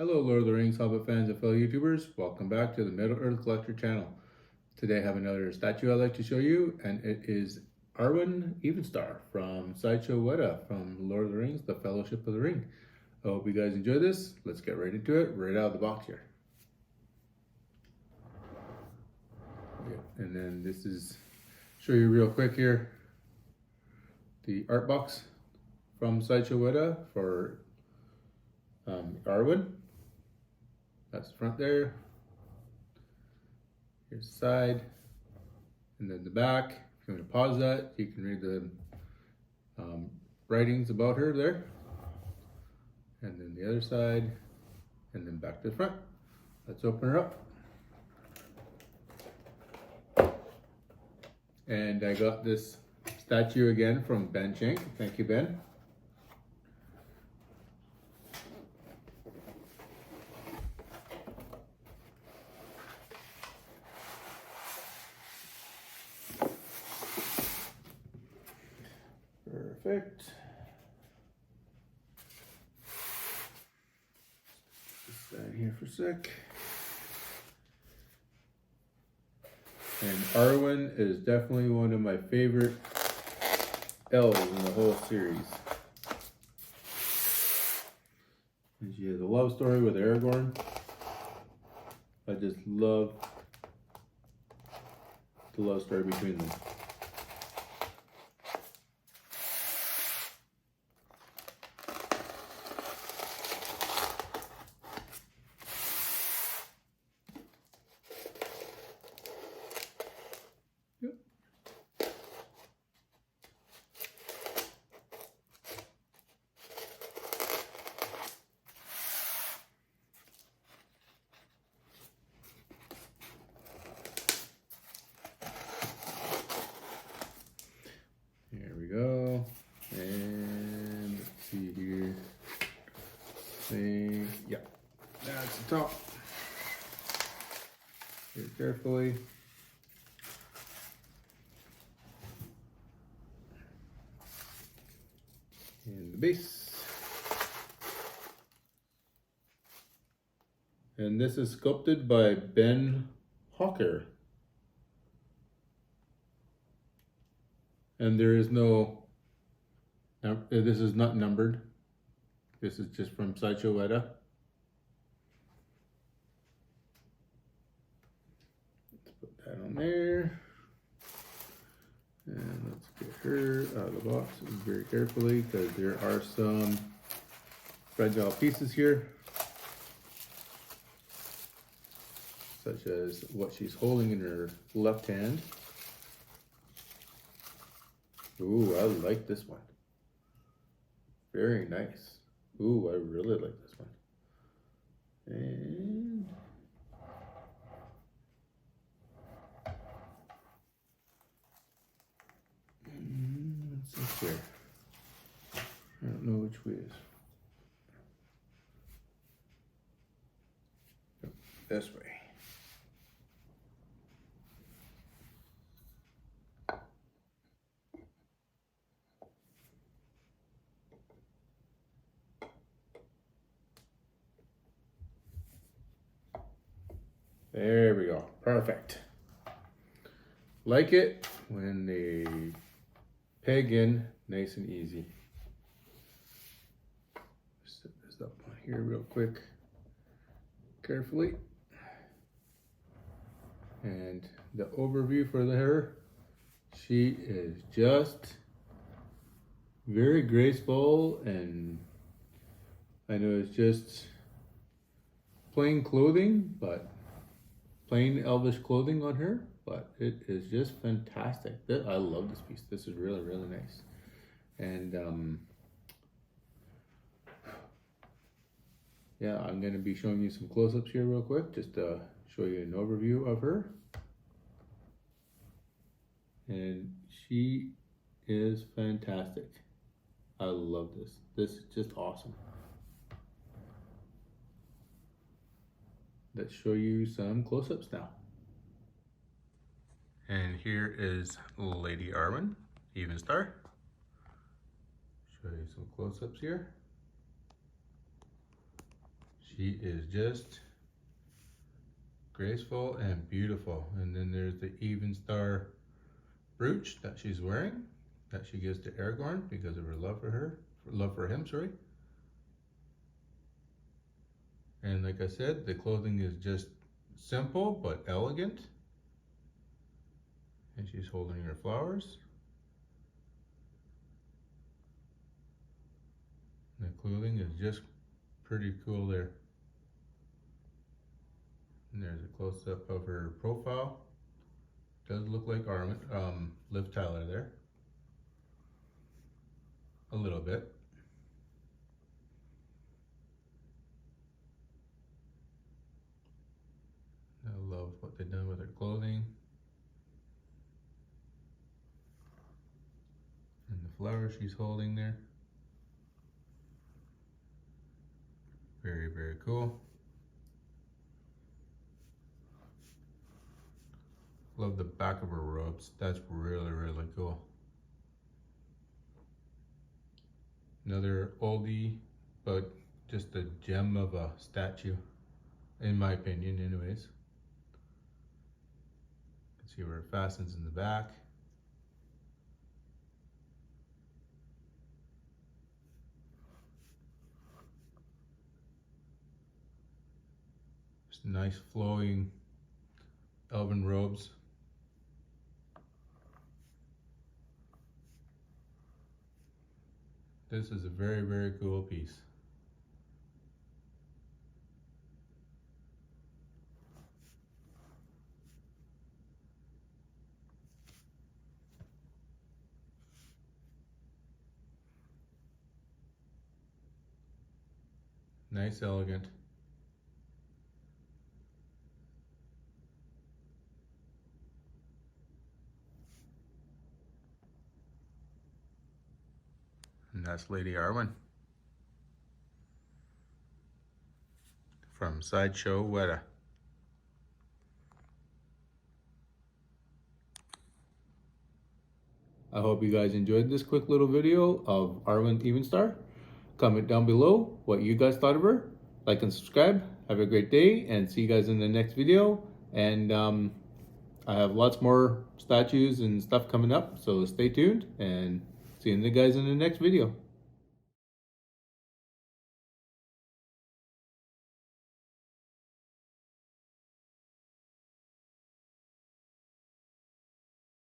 Hello Lord of the Rings Hobbit fans and fellow YouTubers, welcome back to the Middle Earth Collector channel. Today I have another statue I'd like to show you, and it is Arwen Evenstar from Sideshow Weta from Lord of the Rings, The Fellowship of the Ring. I hope you guys enjoy this. Let's get right into it, right out of the box here. And then this is, show you real quick here, the art box from Sideshow Weta for Arwen. That's the front there. Here's the side, and then the back. If you want to pause that, you can read the writings about her there. And then the other side, and then back to the front. Let's open her up. And I got this statue again from Ben Shank. Thank you, Ben. Perfect. Just stand here for a sec. And Arwen is definitely one of my favorite elves in the whole series. And she has a love story with Aragorn. I just love the love story between them. Here we go, and let's see here. Yeah, that's the top. Very carefully. And the base. And this is sculpted by Ben Hawker. And there is no, this is not numbered. This is just from Sideshow Weta. Let's put that on there. And let's get her out of the box very carefully, because there are some fragile pieces here, such as what she's holding in her left hand. Ooh, I like this one. Very nice. Ooh, I really like this one. And what's this here? I don't know which way is. Yep, this way. There we go. Perfect. Like it when they peg in nice and easy. Set this up here real quick, carefully. And the overview for her, she is just very graceful, and I know it's just plain clothing, but plain elvish clothing on her, but it is just fantastic. I love this piece. This is really, really nice. And yeah, I'm going to be showing you some close-ups here real quick, just to show you an overview of her. And she is fantastic. I love this. This is just awesome. Let's show you some close-ups now. And here is Lady Arwen Evenstar. Show you some close-ups here. She She is just graceful and beautiful. And then there's the Evenstar brooch that she's wearing, that she gives to Aragorn because of her love for him, sorry. And like I said, the clothing is just simple but elegant. And she's holding her flowers. The clothing is just pretty cool there. And there's a close-up of her profile. Does look like Arwen, Liv Tyler there. A little bit. I love what they've done with her clothing. And the flowers she's holding there. Very, very cool. Love the back of her robes. That's really, really cool. Another oldie, but just a gem of a statue, in my opinion anyways. You can see where it fastens in the back. Just nice flowing elven robes. This is a very, very cool piece. Nice, elegant. And that's Lady Arwen from Sideshow Weta. I hope you guys enjoyed this quick little video of Arwen Evenstar. Comment down below what you guys thought of her. Like and subscribe. Have a great day and see you guys in the next video. And I have lots more statues and stuff coming up, so stay tuned and see you guys in the next video.